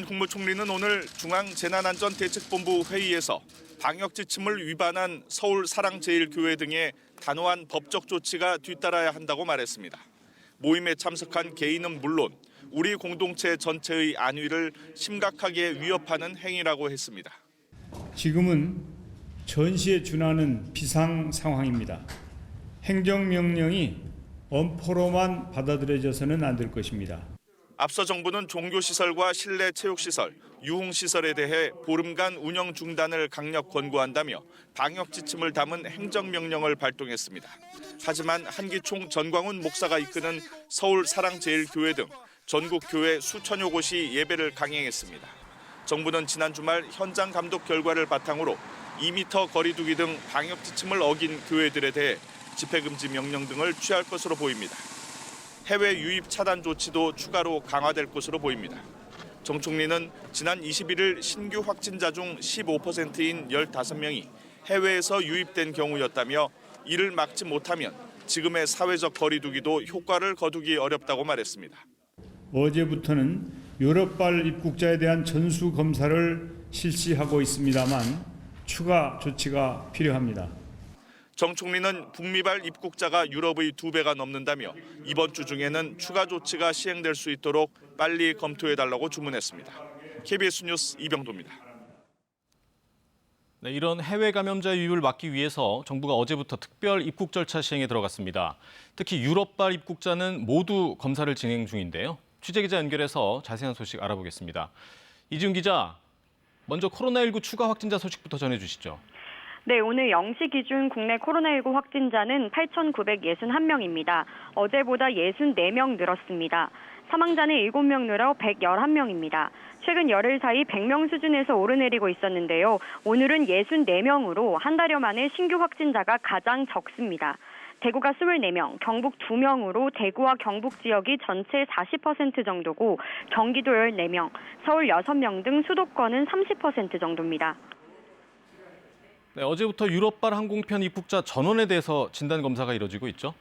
국무총리는 오늘 중앙재난안전대책본부 회의에서 방역 지침을 위반한 서울 사랑제일교회 등의 단호한 법적 조치가 뒤따라야 한다고 말했습니다. 모임에 참석한 개인은 물론 우리 공동체 전체의 안위를 심각하게 위협하는 행위라고 했습니다. 지금은 전시에 준하는 비상 상황입니다. 행정명령이 엄포로만 받아들여져서는 안 될 것입니다. 앞서 정부는 종교시설과 실내 체육시설, 유흥시설에 대해 보름간 운영 중단을 강력 권고한다며 방역 지침을 담은 행정명령을 발동했습니다. 하지만 한기총 전광훈 목사가 이끄는 서울 사랑제일교회 등 전국 교회 수천여 곳이 예배를 강행했습니다. 정부는 지난 주말 현장 감독 결과를 바탕으로 2m 거리 두기 등 방역 지침을 어긴 교회들에 대해 집회금지 명령 등을 취할 것으로 보입니다. 해외 유입 차단 조치도 추가로 강화될 것으로 보입니다. 정 총리는 지난 21일 신규 확진자 중 15%인 15명이 해외에서 유입된 경우였다며 이를 막지 못하면 지금의 사회적 거리 두기도 효과를 거두기 어렵다고 말했습니다. 어제부터는 유럽발 입국자에 대한 전수 검사를 실시하고 있습니다만 추가 조치가 필요합니다. 정 총리는 북미발 입국자가 유럽의 2배가 넘는다며 이번 주 중에는 추가 조치가 시행될 수 있도록 빨리 검토해달라고 주문했습니다. KBS 뉴스 이병도입니다. 네, 이런 해외 감염자 유입을 막기 위해서 정부가 어제부터 특별 입국 절차 시행에 들어갔습니다. 특히 유럽발 입국자는 모두 검사를 진행 중인데요. 취재기자 연결해서 자세한 소식 알아보겠습니다. 이지훈 기자, 먼저 코로나19 추가 확진자 소식부터 전해주시죠. 네, 오늘 0시 기준 국내 코로나19 확진자는 8,961명입니다. 어제보다 64명 늘었습니다. 사망자는 7명 늘어 111명입니다. 최근 열흘 사이 100명 수준에서 오르내리고 있었는데요. 오늘은 64명으로 한 달여 만에 신규 확진자가 가장 적습니다. 대구가 24명, 경북 2명으로 대구와 경북 지역이 전체 40% 정도고 경기도 14명, 서울 6명 등 수도권은 30% 정도입니다. 네, 어제부터 유럽발 항공편 입국자 전원에 대해서 진단 검사가 이뤄지고 있죠.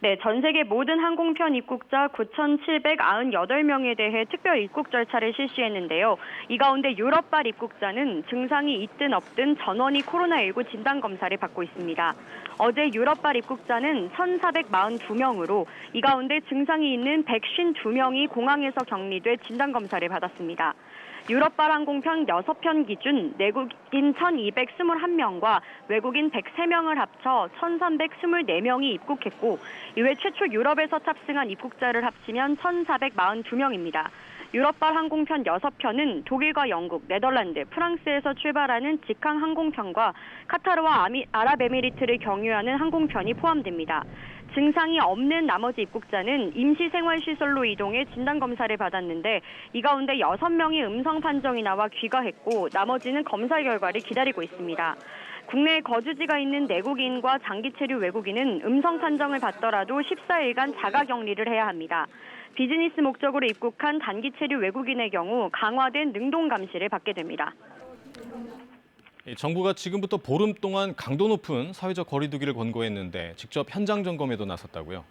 네, 전 세계 모든 항공편 입국자 9,798명에 대해 특별 입국 절차를 실시했는데요. 이 가운데 유럽발 입국자는 증상이 있든 없든 전원이 코로나19 진단 검사를 받고 있습니다. 어제 유럽발 입국자는 1,442명으로 이 가운데 증상이 있는 152명이 공항에서 격리돼 진단 검사를 받았습니다. 유럽발 항공편 6편 기준 내국인 1,221명과 외국인 103명을 합쳐 1,324명이 입국했고 이외 최초 유럽에서 탑승한 입국자를 합치면 1,442명입니다. 유럽발 항공편 6편은 독일과 영국, 네덜란드, 프랑스에서 출발하는 직항 항공편과 카타르와 아랍에미리트를 경유하는 항공편이 포함됩니다. 증상이 없는 나머지 입국자는 임시생활시설로 이동해 진단검사를 받았는데 이 가운데 6명이 음성 판정이 나와 귀가했고 나머지는 검사 결과를 기다리고 있습니다. 국내에 거주지가 있는 내국인과 장기체류 외국인은 음성 판정을 받더라도 14일간 자가격리를 해야 합니다. 비즈니스 목적으로 입국한 단기체류 외국인의 경우 강화된 능동 감시를 받게 됩니다. 정부가 지금부터 보름 동안 강도 높은 사회적 거리 두기를 권고했는데 직접 현장 점검에도 나섰다고요?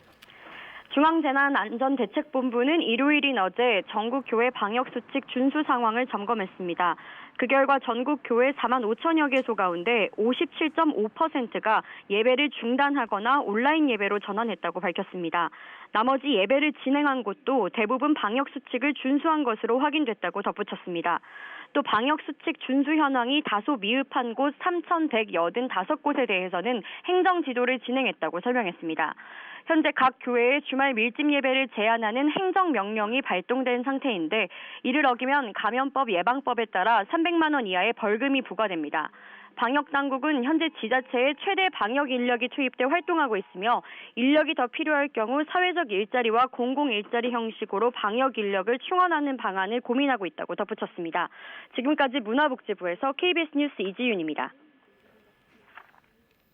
중앙재난안전대책본부는 일요일인 어제 전국 교회 방역수칙 준수 상황을 점검했습니다. 그 결과 전국 교회 4만 5천여 개소 가운데 57.5%가 예배를 중단하거나 온라인 예배로 전환했다고 밝혔습니다. 나머지 예배를 진행한 곳도 대부분 방역수칙을 준수한 것으로 확인됐다고 덧붙였습니다. 또 방역수칙 준수 현황이 다소 미흡한 곳 3,185곳에 대해서는 행정지도를 진행했다고 설명했습니다. 현재 각 교회의 주말 밀집 예배를 제한하는 행정명령이 발동된 상태인데 이를 어기면 감염법 예방법에 따라 300만 원 이하의 벌금이 부과됩니다. 방역당국은 현재 지자체에 최대 방역 인력이 투입돼 활동하고 있으며 인력이 더 필요할 경우 사회적 일자리와 공공 일자리 형식으로 방역 인력을 충원하는 방안을 고민하고 있다고 덧붙였습니다. 지금까지 문화복지부에서 KBS 뉴스 이지윤입니다.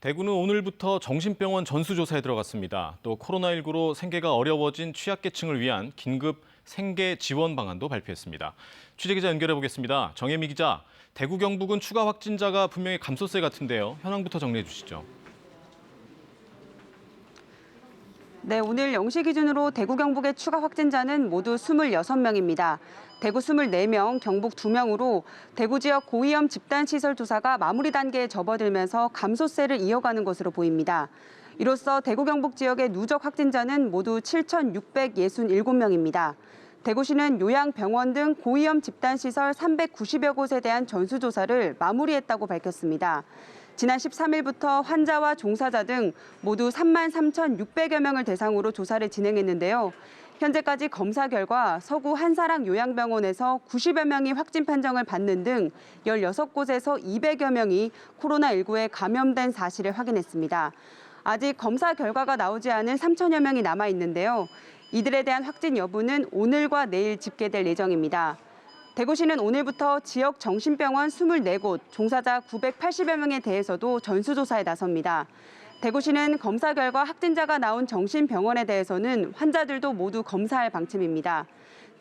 대구는 오늘부터 정신병원 전수조사에 들어갔습니다. 또 코로나19로 생계가 어려워진 취약계층을 위한 긴급 생계 지원 방안도 발표했습니다. 취재기자 연결해 보겠습니다. 정혜미 기자, 대구 경북은 추가 확진자가 분명히 감소세 같은데요. 현황부터 정리해 주시죠. 네, 오늘 0시 기준으로 대구 경북의 추가 확진자는 모두 26명입니다. 대구 24명, 경북 2명으로 대구 지역 고위험 집단시설 조사가 마무리 단계에 접어들면서 감소세를 이어가는 것으로 보입니다. 이로써 대구 경북 지역의 누적 확진자는 모두 7,667명입니다. 대구시는 요양병원 등 고위험 집단시설 390여 곳에 대한 전수조사를 마무리했다고 밝혔습니다. 지난 13일부터 환자와 종사자 등 모두 33,600여 명을 대상으로 조사를 진행했는데요. 현재까지 검사 결과 서구 한사랑 요양병원에서 90여 명이 확진 판정을 받는 등 16곳에서 200여 명이 코로나19에 감염된 사실을 확인했습니다. 아직 검사 결과가 나오지 않은 3천여 명이 남아 있는데요. 이들에 대한 확진 여부는 오늘과 내일 집계될 예정입니다. 대구시는 오늘부터 지역 정신병원 24곳, 종사자 980여 명에 대해서도 전수조사에 나섭니다. 대구시는 검사 결과 확진자가 나온 정신병원에 대해서는 환자들도 모두 검사할 방침입니다.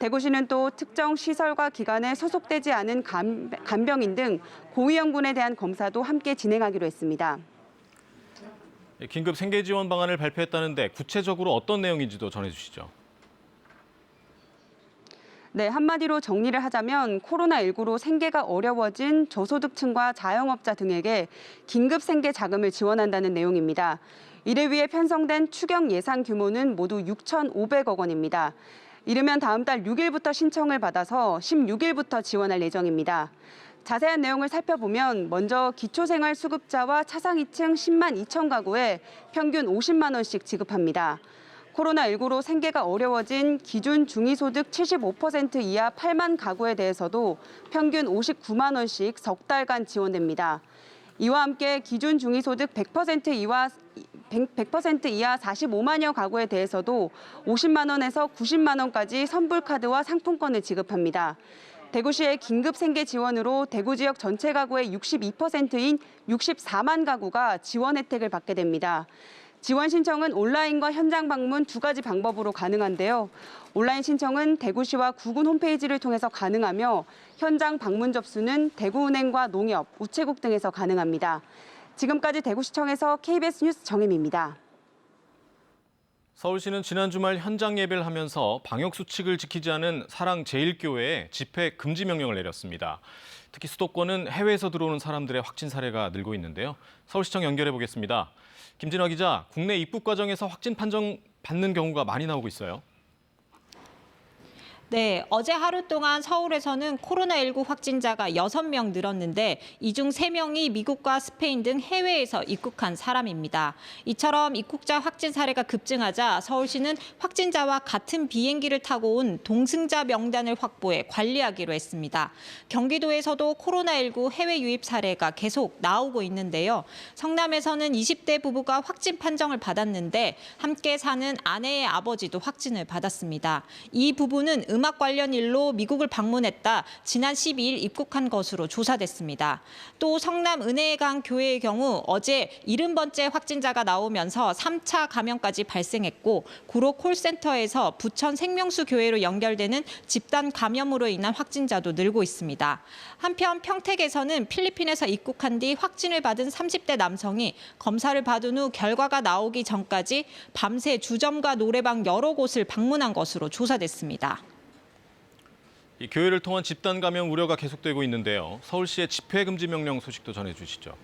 대구시는 또 특정 시설과 기관에 소속되지 않은 간병인 등 고위험군에 대한 검사도 함께 진행하기로 했습니다. 긴급 생계 지원 방안을 발표했다는데 구체적으로 어떤 내용인지도 전해주시죠. 네, 한마디로 정리를 하자면 코로나19로 생계가 어려워진 저소득층과 자영업자 등에게 긴급 생계 자금을 지원한다는 내용입니다. 이를 위해 편성된 추경 예산 규모는 모두 6,500억 원입니다. 이르면 다음 달 6일부터 신청을 받아서 16일부터 지원할 예정입니다. 자세한 내용을 살펴보면 먼저 기초생활수급자와 차상위층 10만 2천 가구에 평균 50만 원씩 지급합니다. 코로나19로 생계가 어려워진 기준 중위소득 75% 이하 8만 가구에 대해서도 평균 59만 원씩 석 달간 지원됩니다. 이와 함께 기준 중위소득 100% 이하 45만여 가구에 대해서도 50만 원에서 90만 원까지 선불카드와 상품권을 지급합니다. 대구시의 긴급 생계 지원으로 대구 지역 전체 가구의 62%인 64만 가구가 지원 혜택을 받게 됩니다. 지원 신청은 온라인과 현장 방문 두 가지 방법으로 가능한데요. 온라인 신청은 대구시와 구군 홈페이지를 통해서 가능하며 현장 방문 접수는 대구은행과 농협, 우체국 등에서 가능합니다. 지금까지 대구시청에서 KBS 뉴스 정혜미입니다. 서울시는 지난 주말 현장 예배를 하면서 방역 수칙을 지키지 않은 사랑제일교회에 집회 금지 명령을 내렸습니다. 특히 수도권은 해외에서 들어오는 사람들의 확진 사례가 늘고 있는데요. 서울시청 연결해 보겠습니다. 김진화 기자, 국내 입국 과정에서 확진 판정 받는 경우가 많이 나오고 있어요. 네, 어제 하루 동안 서울에서는 코로나19 확진자가 6명 늘었는데 이 중 3명이 미국과 스페인 등 해외에서 입국한 사람입니다. 이처럼 입국자 확진 사례가 급증하자 서울시는 확진자와 같은 비행기를 타고 온 동승자 명단을 확보해 관리하기로 했습니다. 경기도에서도 코로나19 해외 유입 사례가 계속 나오고 있는데요. 성남에서는 20대 부부가 확진 판정을 받았는데 함께 사는 아내의 아버지도 확진을 받았습니다. 이 부부는 음악 관련 일로 미국을 방문했다 지난 12일 입국한 것으로 조사됐습니다. 또 성남 은혜강 교회의 경우 어제 70번째 확진자가 나오면서 3차 감염까지 발생했고 구로 콜센터에서 부천 생명수 교회로 연결되는 집단 감염으로 인한 확진자도 늘고 있습니다. 한편 평택에서는 필리핀에서 입국한 뒤 확진을 받은 30대 남성이 검사를 받은 후 결과가 나오기 전까지 밤새 주점과 노래방 여러 곳을 방문한 것으로 조사됐습니다. 이 교회를 통한 집단 감염 우려가 계속되고 있는데요. 서울시의 집회 금지 명령 소식도 전해주시죠.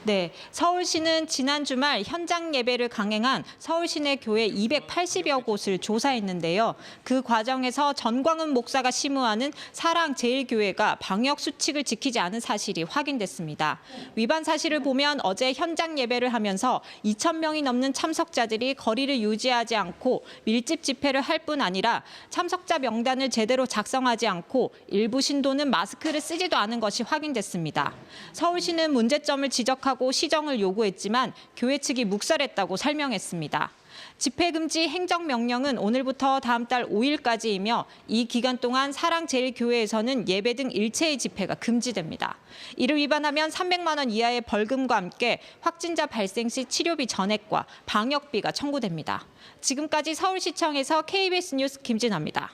네, 서울시는 지난 주말 현장 예배를 강행한 서울 시내 교회 280여 곳을 조사했는데요. 그 과정에서 전광훈 목사가 심우하는 사랑제일교회가 방역 수칙을 지키지 않은 사실이 확인됐습니다. 위반 사실을 보면 어제 현장 예배를 하면서 2,000명이 넘는 참석자들이 거리를 유지하지 않고 밀집 집회를 할 뿐 아니라 참석자 명단을 제대로 작성하지 않고 일부 신도는 마스크를 쓰지도 않은 것이 확인됐습니다. 서울시는 문제점을 지적하고 시정을 요구했지만 교회 측이 묵살했다고 설명했습니다. 집회 금지 행정명령은 오늘부터 다음 달 5일까지이며 이 기간 동안 사랑제일교회에서는 예배 등 일체의 집회가 금지됩니다. 이를 위반하면 300만 원 이하의 벌금과 함께 확진자 발생 시 치료비 전액과 방역비가 청구됩니다. 지금까지 서울시청에서 KBS 뉴스 김진아입니다.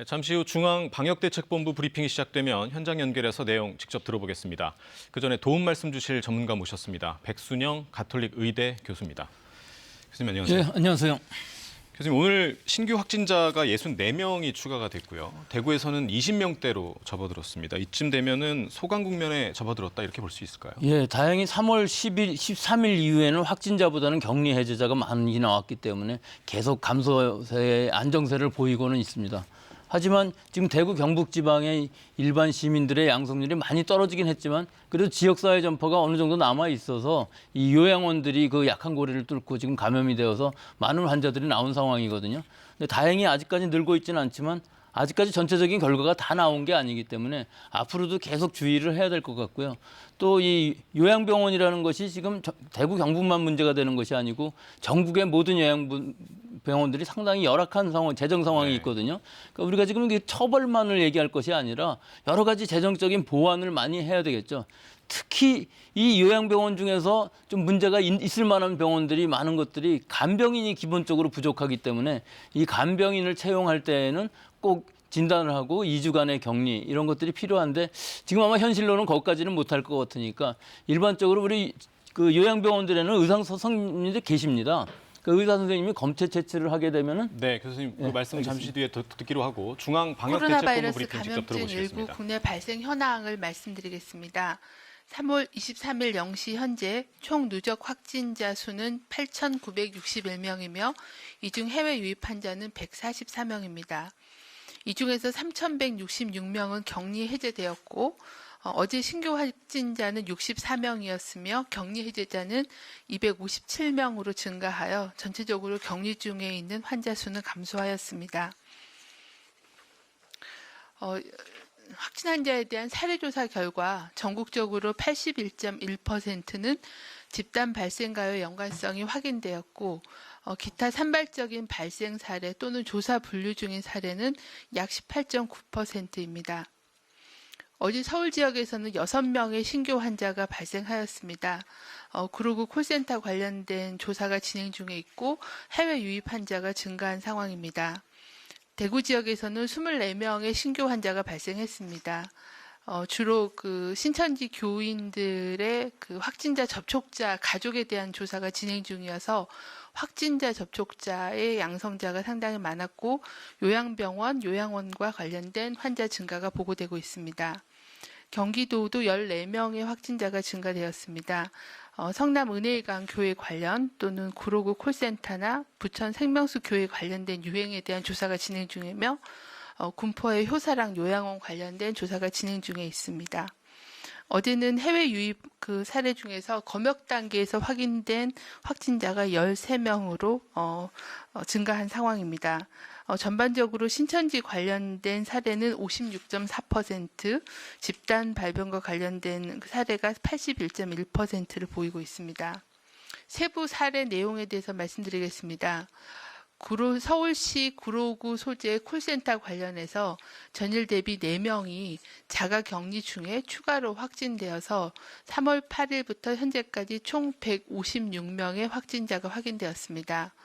잠시 후 중앙방역대책본부 브리핑이 시작되면 현장 연결해서 내용 직접 들어보겠습니다. 그 전에 도움 말씀 주실 전문가 모셨습니다. 백순영 가톨릭 의대 교수입니다. 교수님 안녕하세요. 네, 안녕하세요. 교수님, 오늘 신규 확진자가 64명이 추가가 됐고요. 대구에서는 20명대로 접어들었습니다. 이쯤 되면은 소강 국면에 접어들었다 이렇게 볼 수 있을까요? 예, 다행히 3월 10일, 13일 이후에는 확진자보다는 격리 해제자가 많이 나왔기 때문에 계속 감소세의 안정세를 보이고는 있습니다. 하지만 지금 대구 경북 지방의 일반 시민들의 양성률이 많이 떨어지긴 했지만 그래도 지역사회 전파가 어느 정도 남아 있어서 이 요양원들이 그 약한 고리를 뚫고 지금 감염이 되어서 많은 환자들이 나온 상황이거든요. 근데 다행히 아직까지 늘고 있지는 않지만 아직까지 전체적인 결과가 다 나온 게 아니기 때문에 앞으로도 계속 주의를 해야 될 것 같고요. 또 이 요양병원이라는 것이 지금 대구 경북만 문제가 되는 것이 아니고 전국의 모든 요양병원들이 상당히 열악한 상황, 재정 상황이 있거든요. 그러니까 우리가 지금 처벌만을 얘기할 것이 아니라 여러 가지 재정적인 보완을 많이 해야 되겠죠. 특히 이 요양병원 중에서 좀 문제가 있을 만한 병원들이 많은 것들이 간병인이 기본적으로 부족하기 때문에 이 간병인을 채용할 때에는 꼭 진단을 하고 2주간의 격리 이런 것들이 필요한데 지금 아마 현실로는 거기까지는 못할 것 같으니까 일반적으로 우리 그 요양병원들에는 의사 선생님들이 계십니다. 그 의사 선생님이 검체 채취를 하게 되면은 네, 교수님 그 말씀 잠시 뒤에 듣기로 하고 중앙 코로나 방역대책본부 바이러스 브리핑 직접 감염증 일부 들어보시겠습니다. 국내 발생 현황을 말씀드리겠습니다. 3월 23일 0시 현재 총 누적 확진자 수는 8,961명이며 이 중 해외 유입 환자는 144명입니다. 이 중에서 3,166명은 격리 해제되었고 어제 신규 확진자는 64명이었으며 격리 해제자는 257명으로 증가하여 전체적으로 격리 중에 있는 환자 수는 감소하였습니다. 확진 환자에 대한 사례조사 결과 전국적으로 81.1%는 집단 발생과의 연관성이 확인되었고 기타 산발적인 발생 사례 또는 조사 분류 중인 사례는 약 18.9%입니다. 어제 서울 지역에서는 6명의 신규 환자가 발생하였습니다. 그리고 콜센터 관련된 조사가 진행 중에 있고 해외 유입 환자가 증가한 상황입니다. 대구 지역에서는 24명의 신규 환자가 발생했습니다. 주로 그 신천지 교인들의 그 확진자 접촉자 가족에 대한 조사가 진행 중이어서 확진자 접촉자의 양성자가 상당히 많았고 요양병원, 요양원과 관련된 환자 증가가 보고되고 있습니다. 경기도도 14명의 확진자가 증가되었습니다. 성남 은혜강 교회 관련 또는 구로구 콜센터나 부천 생명수 교회 관련된 유행에 대한 조사가 진행 중이며 군포의 효사랑 요양원 관련된 조사가 진행 중에 있습니다. 어제는 해외 유입 그 사례 중에서 검역 단계에서 확인된 확진자가 13명으로 증가한 상황입니다. 전반적으로 신천지 관련된 사례는 56.4%, 집단 발병과 관련된 사례가 81.1%를 보이고 있습니다. 세부 사례 내용에 대해서 말씀드리겠습니다. 서울시 구로구 소재 콜센터 관련해서 전일 대비 4명이 자가격리 중에 추가로 확진되어서 3월 8일부터 현재까지 총 156명의 확진자가 확인되었습니다.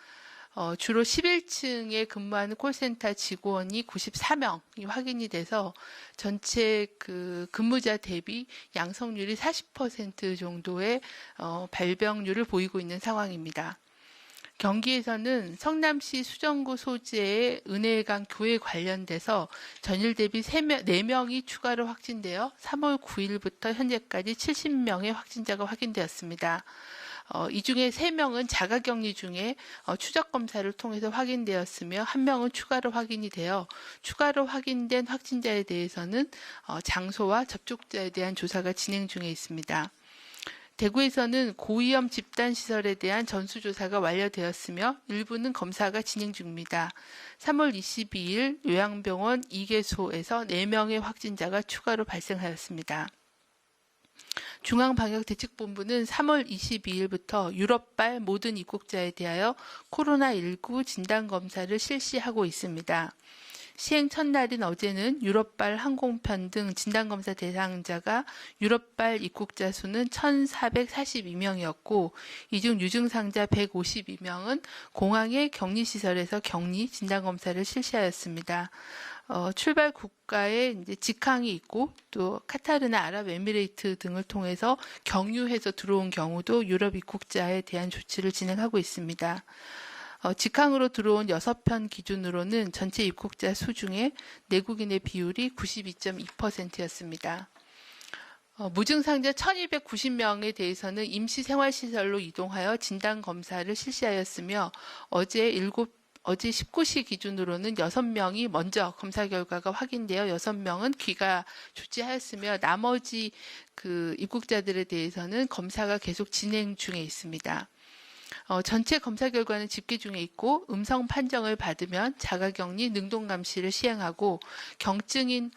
주로 11층에 근무하는 콜센터 직원이 94명이 확인이 돼서 전체 그 근무자 대비 양성률이 40% 정도의 발병률을 보이고 있는 상황입니다. 경기에서는 성남시 수정구 소재의 은혜강 교회 관련돼서 전일 대비 4명이 추가로 확진되어 3월 9일부터 현재까지 70명의 확진자가 확인되었습니다. 이 중에 3명은 자가격리 중에 추적검사를 통해서 확인되었으며 1명은 추가로 확인이 되어 추가로 확인된 확진자에 대해서는 장소와 접촉자에 대한 조사가 진행 중에 있습니다. 대구에서는 고위험 집단시설에 대한 전수조사가 완료되었으며 일부는 검사가 진행 중입니다. 3월 22일 요양병원 2개소에서 4명의 확진자가 추가로 발생하였습니다. 중앙방역대책본부는 3월 22일부터 유럽발 모든 입국자에 대하여 코로나19 진단검사를 실시하고 있습니다. 시행 첫날인 어제는 유럽발 항공편 등 진단검사 대상자가 유럽발 입국자 수는 1,442명이었고 이 중 유증상자 152명은 공항의 격리시설에서 격리 진단검사를 실시하였습니다. 출발 국가에 이제 직항이 있고 또 카타르나 아랍에미레이트 등을 통해서 경유해서 들어온 경우도 유럽 입국자에 대한 조치를 진행하고 있습니다. 직항으로 들어온 6편 기준으로는 전체 입국자 수 중에 내국인의 비율이 92.2%였습니다. 무증상자 1290명에 대해서는 임시생활시설로 이동하여 진단검사를 실시하였으며 어제 19시 기준으로는 6명이 먼저 검사 결과가 확인되어 6명은 귀가 조치하였으며 나머지 입국자들에 대해서는 검사가 계속 진행 중에 있습니다. 전체 검사 결과는 집계 중에 있고 음성 판정을 받으면 자가격리 능동감시를 시행하고 경증인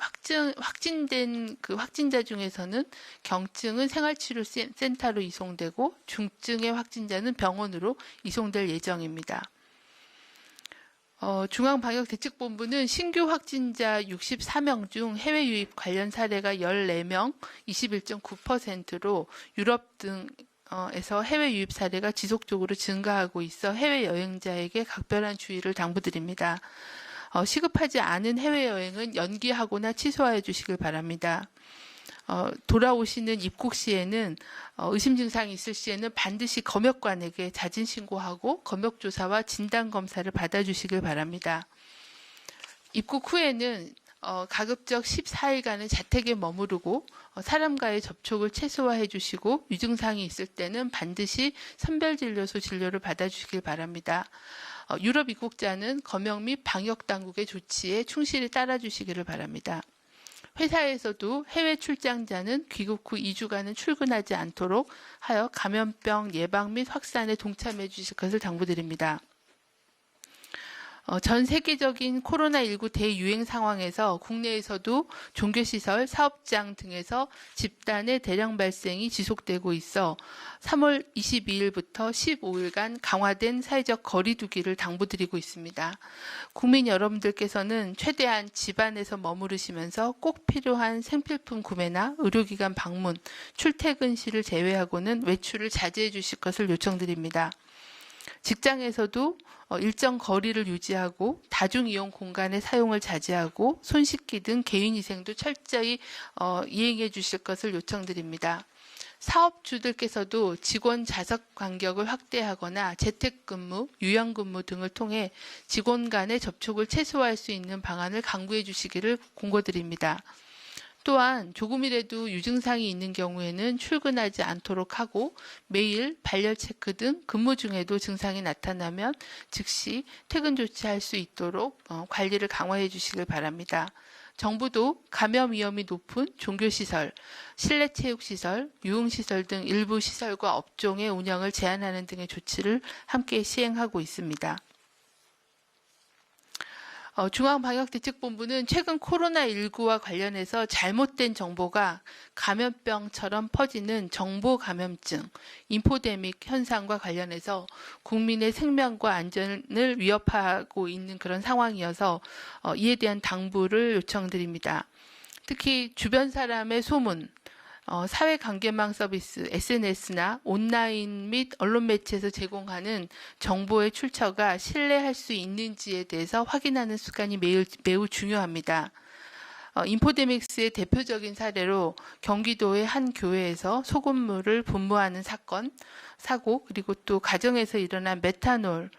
확진된 확진자 중에서는 경증은 생활치료센터로 이송되고 중증의 확진자는 병원으로 이송될 예정입니다. 중앙방역대책본부는 신규 확진자 64명 중 해외 유입 관련 사례가 14명, 21.9%로 유럽 등에서 해외 유입 사례가 지속적으로 증가하고 있어 해외여행자에게 각별한 주의를 당부드립니다. 시급하지 않은 해외여행은 연기하거나 취소해 주시길 바랍니다. 돌아오시는 입국 시에는 의심 증상이 있을 시에는 반드시 검역관에게 자진 신고하고 검역 조사와 진단 검사를 받아주시길 바랍니다. 입국 후에는 가급적 14일간은 자택에 머무르고 사람과의 접촉을 최소화해 주시고 유증상이 있을 때는 반드시 선별진료소 진료를 받아주시길 바랍니다. 유럽 입국자는 검역 및 방역 당국의 조치에 충실히 따라주시기를 바랍니다. 회사에서도 해외 출장자는 귀국 후 2주간은 출근하지 않도록 하여 감염병 예방 및 확산에 동참해 주실 것을 당부드립니다. 전 세계적인 코로나19 대유행 상황에서 국내에서도 종교시설, 사업장 등에서 집단의 대량 발생이 지속되고 있어 3월 22일부터 15일간 강화된 사회적 거리 두기를 당부드리고 있습니다. 국민 여러분들께서는 최대한 집안에서 머무르시면서 꼭 필요한 생필품 구매나 의료기관 방문, 출퇴근 시를 제외하고는 외출을 자제해 주실 것을 요청드립니다. 직장에서도 일정 거리를 유지하고 다중이용 공간의 사용을 자제하고 손 씻기 등 개인위생도 철저히 이행해 주실 것을 요청드립니다. 사업주들께서도 직원 좌석 간격을 확대하거나 재택근무, 유연근무 등을 통해 직원 간의 접촉을 최소화할 수 있는 방안을 강구해 주시기를 공고드립니다. 또한 조금이라도 유증상이 있는 경우에는 출근하지 않도록 하고 매일 발열 체크 등 근무 중에도 증상이 나타나면 즉시 퇴근 조치할 수 있도록 관리를 강화해 주시길 바랍니다. 정부도 감염 위험이 높은 종교시설, 실내체육시설, 유흥시설 등 일부 시설과 업종의 운영을 제한하는 등의 조치를 함께 시행하고 있습니다. 중앙방역대책본부는 최근 코로나19와 관련해서 잘못된 정보가 감염병처럼 퍼지는 정보감염증, 인포데믹 현상과 관련해서 국민의 생명과 안전을 위협하고 있는 그런 상황이어서 이에 대한 당부를 요청드립니다. 특히 주변 사람의 소문, 사회관계망 서비스, SNS나 온라인 및 언론 매체에서 제공하는 정보의 출처가 신뢰할 수 있는지에 대해서 확인하는 습관이 매우 중요합니다. 인포데믹스의 대표적인 사례로 경기도의 한 교회에서 소금물을 분무하는 사고, 그리고 또 가정에서 일어난 메탄올,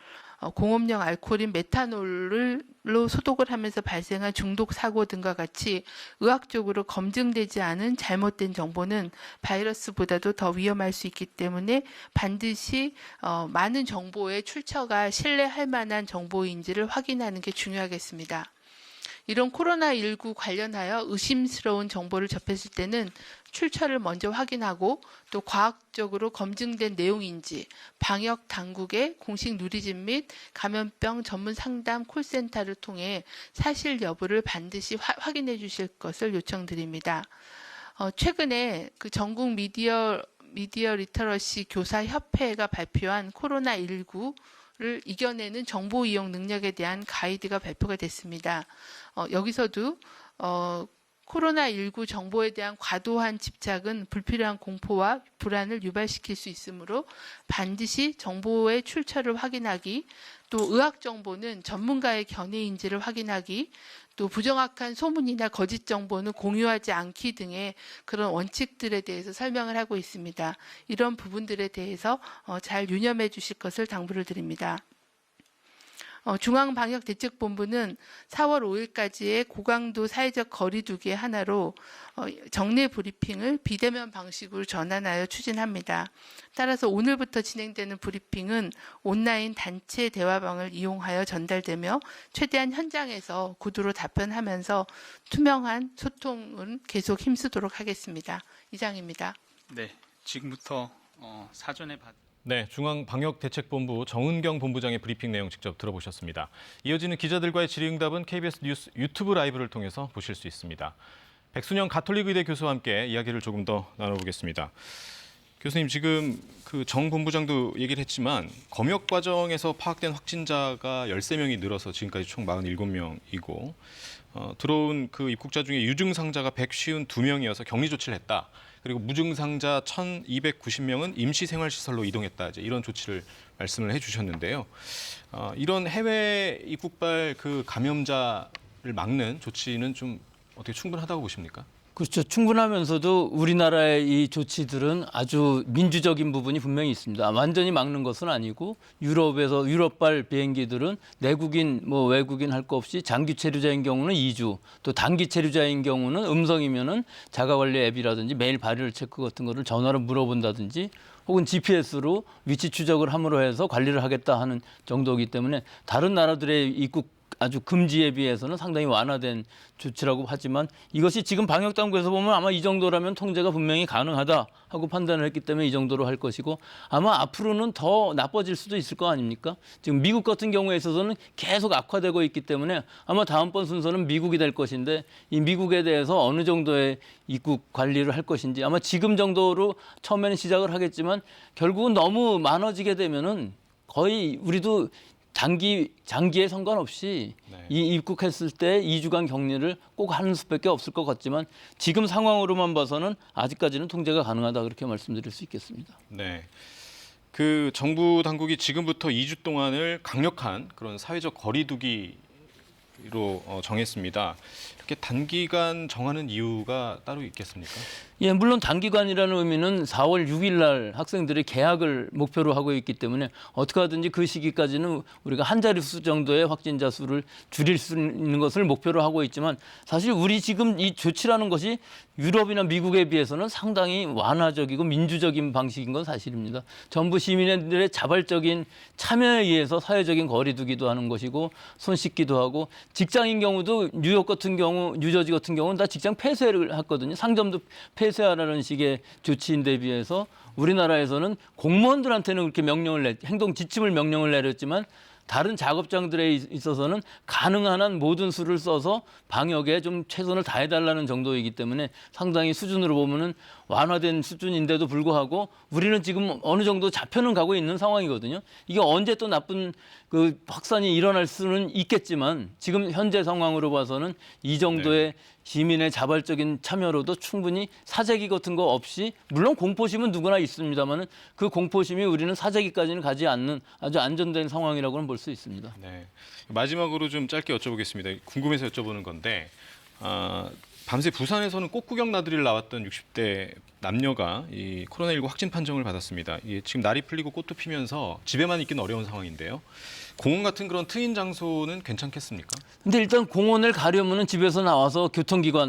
공업용 알코올인 메탄올로 소독을 하면서 발생한 중독 사고 등과 같이 의학적으로 검증되지 않은 잘못된 정보는 바이러스보다도 더 위험할 수 있기 때문에 반드시 많은 정보의 출처가 신뢰할 만한 정보인지를 확인하는 게 중요하겠습니다. 이런 코로나19 관련하여 의심스러운 정보를 접했을 때는 출처를 먼저 확인하고 또 과학적으로 검증된 내용인지 방역 당국의 공식 누리집 및 감염병 전문 상담 콜센터를 통해 사실 여부를 반드시 확인해 주실 것을 요청드립니다. 최근에 그 전국 미디어 리터러시 교사 협회가 발표한 코로나19를 이겨내는 정보 이용 능력에 대한 가이드가 발표가 됐습니다. 여기서도 코로나19 정보에 대한 과도한 집착은 불필요한 공포와 불안을 유발시킬 수 있으므로 반드시 정보의 출처를 확인하기, 또 의학 정보는 전문가의 견해인지를 확인하기, 또 부정확한 소문이나 거짓 정보는 공유하지 않기 등의 그런 원칙들에 대해서 설명을 하고 있습니다. 이런 부분들에 대해서 잘 유념해 주실 것을 당부를 드립니다. 중앙방역대책본부는 4월 5일까지의 고강도 사회적 거리 두기 하나로 정례 브리핑을 비대면 방식으로 전환하여 추진합니다. 따라서 오늘부터 진행되는 브리핑은 온라인 단체 대화방을 이용하여 전달되며 최대한 현장에서 구두로 답변하면서 투명한 소통은 계속 힘쓰도록 하겠습니다. 이상입니다. 네, 지금부터 사전에 네, 중앙방역대책본부 정은경 본부장의 브리핑 내용 직접 들어보셨습니다. 이어지는 기자들과의 질의응답은 KBS 뉴스 유튜브 라이브를 통해서 보실 수 있습니다. 백순영 가톨릭의대 교수와 함께 이야기를 조금 더 나눠보겠습니다. 교수님, 지금 그 정 본부장도 얘기를 했지만 검역 과정에서 파악된 확진자가 13명이 늘어서 지금까지 총 47명이고 들어온 그 입국자 중에 유증상자가 152명이어서 격리 조치를 했다. 그리고 무증상자 1,290명은 임시생활시설로 이동했다. 이제 이런 조치를 말씀을 해주셨는데요. 이런 해외 입국발 그 감염자를 막는 조치는 좀 어떻게 충분하다고 보십니까? 그렇죠. 충분하면서도 우리나라의 이 조치들은 아주 민주적인 부분이 분명히 있습니다. 완전히 막는 것은 아니고 유럽발 비행기들은 내국인 외국인 할 거 없이 장기 체류자인 경우는 2주, 또 단기 체류자인 경우는 음성이면은 자가관리 앱이라든지 매일 발열 체크 같은 거를 전화로 물어본다든지 혹은 GPS로 위치 추적을 함으로 해서 관리를 하겠다 하는 정도이기 때문에 다른 나라들의 입국 아주 금지에 비해서는 상당히 완화된 조치라고 하지만 이것이 지금 방역당국에서 보면 아마 이 정도라면 통제가 분명히 가능하다 하고 판단을 했기 때문에 이 정도로 할 것이고 아마 앞으로는 더 나빠질 수도 있을 거 아닙니까? 지금 미국 같은 경우에 있어서는 계속 악화되고 있기 때문에 아마 다음번 순서는 미국이 될 것인데 이 미국에 대해서 어느 정도의 입국 관리를 할 것인지 아마 지금 정도로 처음에는 시작을 하겠지만 결국은 너무 많아지게 되면은 거의 우리도 장기에 상관없이 이 입국했을 때 2주간 격리를 꼭 하는 수밖에 없을 것 같지만 지금 상황으로만 봐서는 아직까지는 통제가 가능하다 그렇게 말씀드릴 수 있겠습니다. 네. 그 정부 당국이 지금부터 2주 동안을 강력한 그런 사회적 거리두기로 정했습니다. 이렇게 단기간 정하는 이유가 따로 있겠습니까? 예, 물론 단기간이라는 의미는 4월 6일 날 학생들이 개학을 목표로 하고 있기 때문에 어떻게 하든지 그 시기까지는 우리가 한 자릿수 정도의 확진자 수를 줄일 수 있는 것을 목표로 하고 있지만 사실 우리 지금 이 조치라는 것이 유럽이나 미국에 비해서는 상당히 완화적이고 민주적인 방식인 건 사실입니다. 전부 시민들의 자발적인 참여에 의해서 사회적인 거리두기도 하는 것이고 손 씻기도 하고 직장인 경우도 뉴욕 같은 경우, 뉴저지 같은 경우는 다 직장 폐쇄를 했거든요. 상점도 폐쇄하라는 식의 조치인데 비해서 우리나라에서는 공무원들한테는 그렇게 행동 지침을 명령을 내렸지만 다른 작업장들에 있어서는 가능한 한 모든 수를 써서 방역에 좀 최선을 다해달라는 정도이기 때문에 상당히 수준으로 보면은 완화된 수준인데도 불구하고 우리는 지금 어느 정도 잡혀는 가고 있는 상황이거든요. 이게 언제 또 나쁜 그 확산이 일어날 수는 있겠지만 지금 현재 상황으로 봐서는 이 정도의 시민의 자발적인 참여로도 충분히 사재기 같은 거 없이 물론 공포심은 누구나 있습니다만은 그 공포심이 우리는 사재기까지는 가지 않는 아주 안전된 상황이라고는 볼 수 있습니다. 네. 마지막으로 좀 짧게 여쭤보겠습니다. 궁금해서 여쭤보는 건데 밤새 부산에서는 꽃구경 나들이를 나왔던 60대 남녀가 이 코로나19 확진 판정을 받았습니다. 이게 지금 날이 풀리고 꽃도 피면서 집에만 있기는 어려운 상황인데요. 공원 같은 그런 트인 장소는 괜찮겠습니까? 근데 일단 공원을 가려면은 집에서 나와서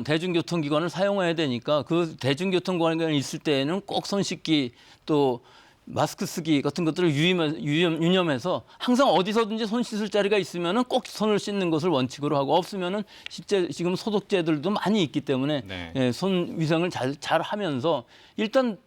대중교통기관을 사용해야 되니까 그 대중교통기관에 있을 때에는 꼭 손 씻기 또 마스크 쓰기 같은 것들을 유념해서 항상 어디서든지 손 씻을 자리가 있으면은 꼭 손을 씻는 것을 원칙으로 하고 없으면은 실제 지금 소독제들도 많이 있기 때문에 예, 손 위생을 잘 하면서 일단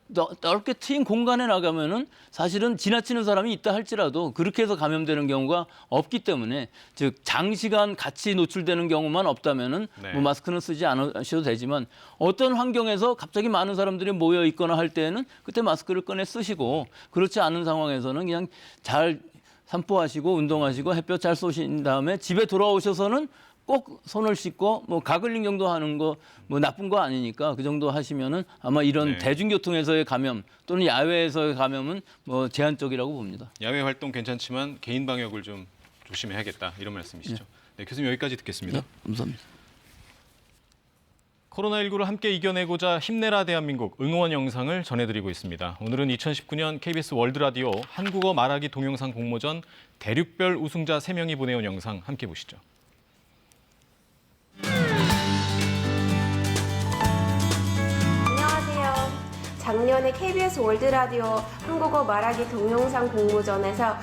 넓게 트인 공간에 나가면은 사실은 지나치는 사람이 있다 할지라도 그렇게 해서 감염되는 경우가 없기 때문에 즉 장시간 같이 노출되는 경우만 없다면은 뭐 마스크는 쓰지 않으셔도 되지만 어떤 환경에서 갑자기 많은 사람들이 모여 있거나 할 때에는 그때 마스크를 꺼내 쓰시고 그렇지 않은 상황에서는 그냥 잘 산보하시고 운동하시고 햇볕 잘 쏘신 다음에 집에 돌아오셔서는 꼭 손을 씻고 뭐 가글링 정도 하는 거 뭐 나쁜 거 아니니까 그 정도 하시면은 아마 이런 대중교통에서의 감염 또는 야외에서의 감염은 뭐 제한적이라고 봅니다. 야외 활동 괜찮지만 개인 방역을 좀 조심해야겠다 이런 말씀이시죠? 네, 교수님 여기까지 듣겠습니다. 네, 감사합니다. 코로나19를 함께 이겨내고자 힘내라 대한민국 응원 영상을 전해드리고 있습니다. 오늘은 2019년 KBS 월드라디오 한국어 말하기 동영상 공모전 대륙별 우승자 3명이 보내온 영상 함께 보시죠. 안녕하세요. 작년에 KBS 월드라디오 한국어 말하기 동영상 공모전에서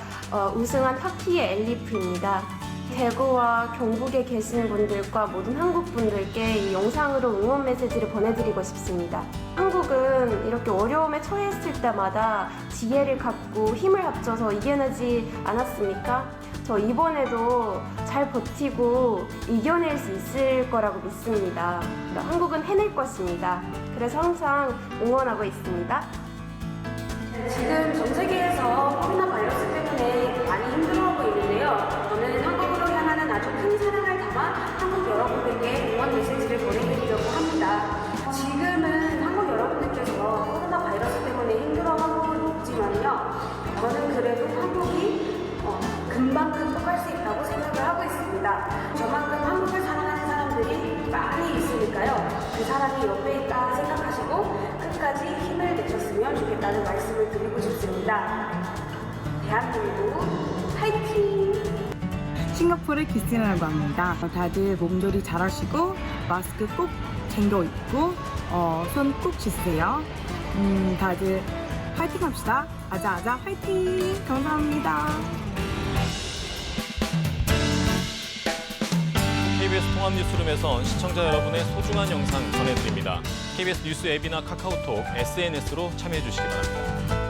우승한 터키의 엘리프입니다. 대구와 경북에 계시는 분들과 모든 한국 분들께 이 영상으로 응원 메시지를 보내드리고 싶습니다. 한국은 이렇게 어려움에 처했을 때마다 지혜를 갖고 힘을 합쳐서 이겨내지 않았습니까? 저 이번에도 잘 버티고 이겨낼 수 있을 거라고 믿습니다. 한국은 해낼 것입니다. 그래서 항상 응원하고 있습니다. 지금 전 세계에서 코로나 바이러스 때문에 많이 힘들어하고 있는데요. 저는 한국으로 향하는 아주 큰 사랑을 담아 한국 여러분들께 응원 메시지를 보내드리려고 합니다. 지금은 한국 여러분들께서 코로나 바이러스 때문에 힘들어하고 있지만요. 저는 그래도 한국이 금방 극복할 수 있다고 생각을 하고 있습니다. 저만큼 한국을 사랑하는 사람들이 많이 있으니까요. 그 사람이 옆에 있다 생각하시고 끝까지 힘을 내셨으면 좋겠다는 말씀을 드리고 싶습니다. 대한민국 화이팅! 싱가포르 크리스티나라고 합니다. 다들 몸조리 잘하시고 마스크 꼭 챙겨 입고 손 꼭 씻으세요. 다들 화이팅 합시다. 아자아자 화이팅! 감사합니다. KBS 통합뉴스룸에선 시청자 여러분의 소중한 영상 전해드립니다. KBS 뉴스 앱이나 카카오톡, SNS로 참여해 주시기 바랍니다.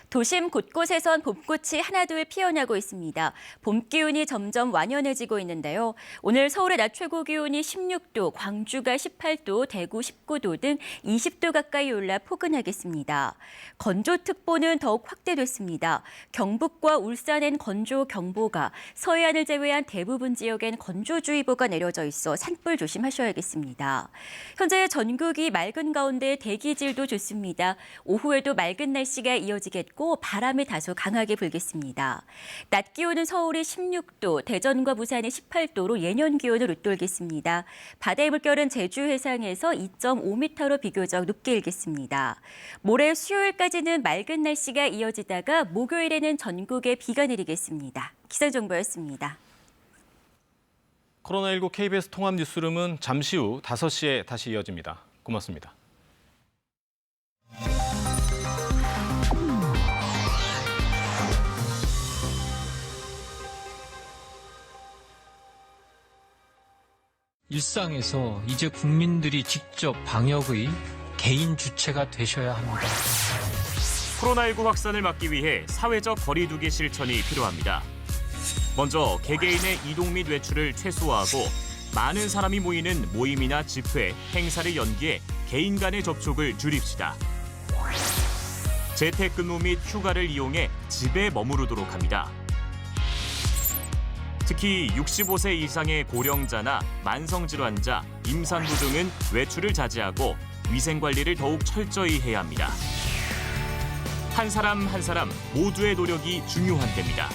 도심 곳곳에선 봄꽃이 하나둘 피어나고 있습니다. 봄 기운이 점점 완연해지고 있는데요. 오늘 서울의 낮 최고 기온이 16도, 광주가 18도, 대구 19도 등 20도 가까이 올라 포근하겠습니다. 건조특보는 더욱 확대됐습니다. 경북과 울산엔 건조경보가, 서해안을 제외한 대부분 지역엔 건조주의보가 내려져 있어 산불 조심하셔야겠습니다. 현재 전국이 맑은 가운데 대기질도 좋습니다. 오후에도 맑은 날씨가 이어지겠고 바람이 다소 강하게 불겠습니다. 낮 기온은 서울이 16도, 대전과 부산이 18도로 예년 기온을 웃돌겠습니다. 바다의 물결은 제주 해상에서 2.5m로 비교적 높게 일겠습니다. 모레 수요일까지는 맑은 날씨가 이어지다가 목요일에는 전국에 비가 내리겠습니다. 기상정보였습니다. 코로나19 KBS 통합뉴스룸은 잠시 후 5시에 다시 이어집니다. 고맙습니다. 일상에서 이제 국민들이 직접 방역의 개인 주체가 되셔야 합니다. 코로나19 확산을 막기 위해 사회적 거리 두기 실천이 필요합니다. 먼저 개개인의 이동 및 외출을 최소화하고 많은 사람이 모이는 모임이나 집회, 행사를 연기해 개인 간의 접촉을 줄입시다. 재택근무 및 휴가를 이용해 집에 머무르도록 합니다. 특히 65세 이상의 고령자나 만성질환자, 임산부 등은 외출을 자제하고 위생관리를 더욱 철저히 해야 합니다. 한 사람 한 사람 모두의 노력이 중요한 때입니다.